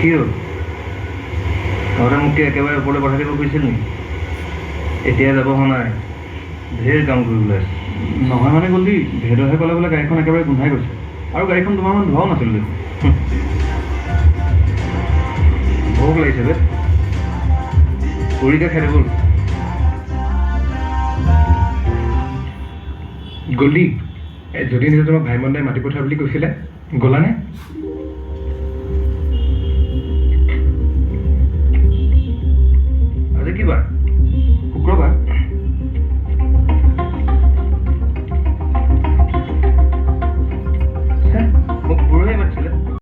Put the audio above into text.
কি হ'ল তহঁতে মোক কি একেবাৰে ওপৰলৈ পঠাই দিব খুজিছিল নেকি এতিয়া যাব হোৱা নাই ঢেৰ কাম কৰিবলৈ আছে নহয় মানে গ'লি ভেদহে ক'লে বোলে গাড়ীখন একেবাৰে গোন্ধাই গৈছে আৰু গাড়ীখন দুমাহমান ধোৱাও নাছিল দেখোন ভোক লাগিছে বে পুৰিকে খাই দিব গ'লি যদি নিজে তোমাক ভাইমন দাই মাতি পঠোৱা বুলি কৈছিলে গ'লানে